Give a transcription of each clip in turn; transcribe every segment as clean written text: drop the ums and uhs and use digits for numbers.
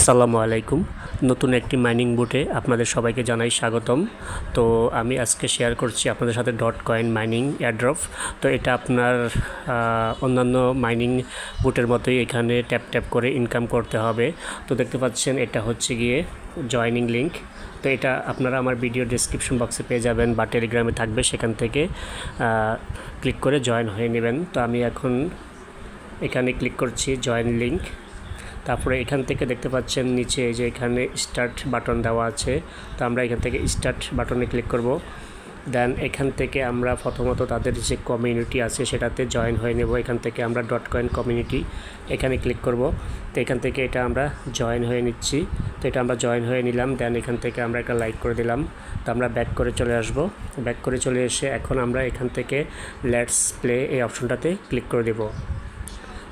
আসসালামু আলাইকুম। নতুন একটি মাইনিং বুটে আপনাদের সবাইকে জানাই স্বাগতম। তো আমি আজকে শেয়ার করছি আপনাদের সাথে ডট কয়েন মাইনিং এয়ারড্রপ। তো এটা আপনার অন্যান্য মাইনিং বুটের মতোই এখানে ট্যাপ ট্যাপ করে ইনকাম করতে হবে। তো দেখতে পাচ্ছেন এটা হচ্ছে গিয়ে জয়নিং লিঙ্ক। তো এটা আপনারা আমার ভিডিও ডেসক্রিপশন বক্সে পেয়ে যাবেন বা টেলিগ্রামে থাকবে, সেখান থেকে ক্লিক করে জয়েন হয়ে নেবেন। তো আমি এখন এখানে ক্লিক করছি জয়েন লিঙ্ক। তারপরে এখান থেকে দেখতে পাচ্ছেন নিচে যে এখানে স্টার্ট বাটন দেওয়া আছে। তো আমরা এখান থেকে স্টার্ট বাটনে ক্লিক করব। দেন এখান থেকে আমরা প্রথমত তাদের যে কমিউনিটি আছে সেটাতে জয়েন হয়ে নেব। এখান থেকে আমরা ডট কয়েন কমিউনিটি এখানে ক্লিক করব। তো এখান থেকে এটা আমরা জয়েন হয়ে নিচ্ছি। তো এটা আমরা জয়েন হয়ে নিলাম। দেন এখান থেকে আমরা একটা লাইক করে দিলাম। তো আমরা ব্যাক করে চলে আসব। ব্যাক করে চলে এসে এখন আমরা এখান থেকে লেটস প্লে এই অপশনটাতে ক্লিক করে দেব।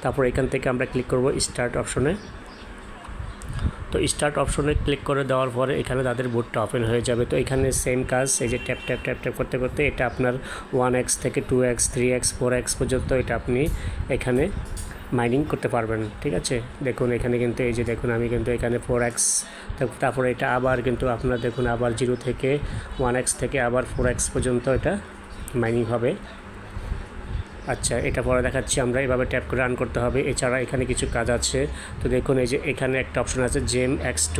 তারপর এখান থেকে আমরা ক্লিক করব স্টার্ট অপশনে। তো স্টার্ট অপশনে ক্লিক করে দেওয়ার পরে এখানে তাদের বুটটা ওপেন হয়ে যাবে। তো এখানে সেম কাজ, এই যে ট্যাপ ট্যাপ ট্যাপ ট্যাপ করতে করতে এটা আপনার 1x থেকে 2x 3x 4x পর্যন্ত এটা আপনি এখানে মাইনিং করতে পারবেন। ঠিক আছে, দেখুন এখানে কিন্তু এই যে দেখুন আমি কিন্তু এখানে 4x, তারপরে এটা আবার কিন্তু আপনার দেখুন আবার 0 থেকে 1x থেকে আবার 4x পর্যন্ত এটা মাইনিং হবে। আচ্ছা, এটা পরে দেখাচ্ছি আমরা এভাবে ট্যাপ করে রান করতে হবে। এছাড়া এখানে কিছু কাজ আছে। তো দেখুন এই যে এখানে একটা অপশন আছে জেম x2।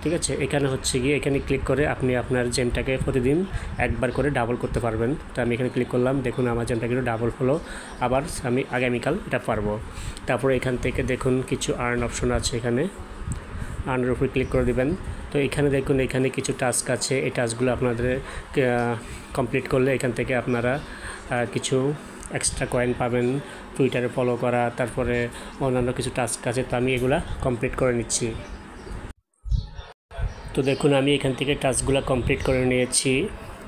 ঠিক আছে, এখানে হচ্ছে গিয়ে এখানে ক্লিক করে আপনি আপনার জেমটাকে প্রতিদিন একবার করে ডাবল করতে পারবেন। তো আমি এখানে ক্লিক করলাম, দেখুন আমার জেমটা কিন্তু ডাবল হলো। আবার আমি আগামীকাল এটা পারবো। তারপরে এখান থেকে দেখুন কিছু আর্ন অপশন আছে, এখানে আর্নের উপরে ক্লিক করে দিবেন। তো এখানে দেখুন এখানে কিছু টাস্ক আছে। এই টাস্কগুলো আপনাদের কমপ্লিট করলে এখান থেকে আপনারা কিছু এক্সট্রা কয়েন পাবেন, টুইটারে ফলো করা, তারপরে অন্যান্য কিছু টাস্ক আছে। তো আমি এগুলা কমপ্লিট করে নিচ্ছি। তো দেখুন আমি এখান থেকে টাস্কগুলো কমপ্লিট করে নিয়েছি।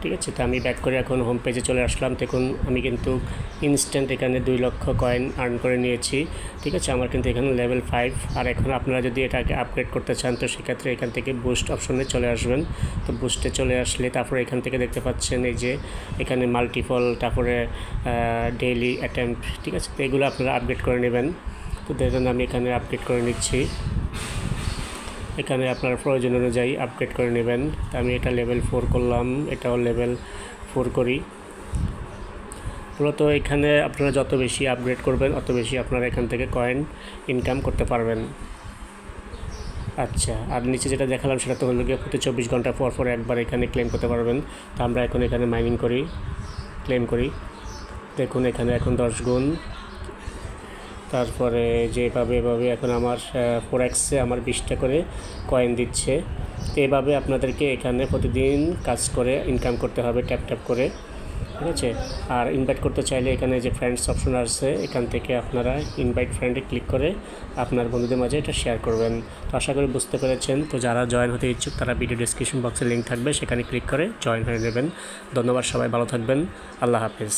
ঠিক আছে, তো আমি ব্যাক করে এখন হোম পেজে চলে আসলাম। দেখুন আমি কিন্তু ইনস্ট্যান্ট এখানে 2 লক্ষ কয়েন আর্ন করে নিয়েছি। ঠিক আছে, আমার কিন্তু এখানে লেভেল 5। আর এখন আপনারা যদি এটাকে আপগ্রেড করতে চান তো সেক্ষেত্রে এখান থেকে বুস্ট অপশনে চলে আসবেন। তো বুস্টে চলে আসলে তারপরে এখান থেকে দেখতে পাচ্ছেন এই যে এখানে মাল্টিপল, তারপরে ডেইলি অ্যাটেম্প্ট। ঠিক আছে, তো এগুলো আপনারা আপডেট করে নেবেন। তো দেখুন আমি এখানে আপডেট করে নিচ্ছি। এখানে আপনার প্রয়োজন অনুযায়ী আপগ্রেড করে নেবেন। তো আমি এটা লেভেল 4 করলাম, এটাও লেভেল 4 করি। মূলত এখানে আপনারা যত বেশি আপগ্রেড করবেন অত বেশি আপনারা এখান থেকে কয়েন ইনকাম করতে পারবেন। আচ্ছা, আর নিচে যেটা দেখালাম সেটা তো হলো গিয়ে প্রতি 24 ঘন্টা পর পর একবার এখানে ক্লেম করতে পারবেন। তো আমরা এখন এখানে মাইনিং করি, ক্লেম করি। দেখুন এখানে এখন 10 গুণ, তারপরে যেভাবে এভাবে এখন আমার 4x-এ আমার 20টা করে কয়েন দিচ্ছে। তো এভাবে আপনাদেরকে এখানে প্রতিদিন কাজ করে ইনকাম করতে হবে ট্যাপ ট্যাপ করে। ঠিক আছে, আর ইনভাইট করতে চাইলে এখানে যে ফ্রেন্ডস অপশন আছে এখান থেকে আপনারা ইনভাইট ফ্রেন্ডে ক্লিক করে আপনার বন্ধুদের মাঝে এটা শেয়ার করবেন। তো আশা করি বুঝতে পেরেছেন। তো যারা জয়েন হতে ইচ্ছুক তারা ভিডিও ডেসক্রিপশন বক্সে লিঙ্ক থাকবে, সেখানে ক্লিক করে জয়েন হয়ে নেবেন। ধন্যবাদ, সবাই ভালো থাকবেন। আল্লাহ হাফেজ।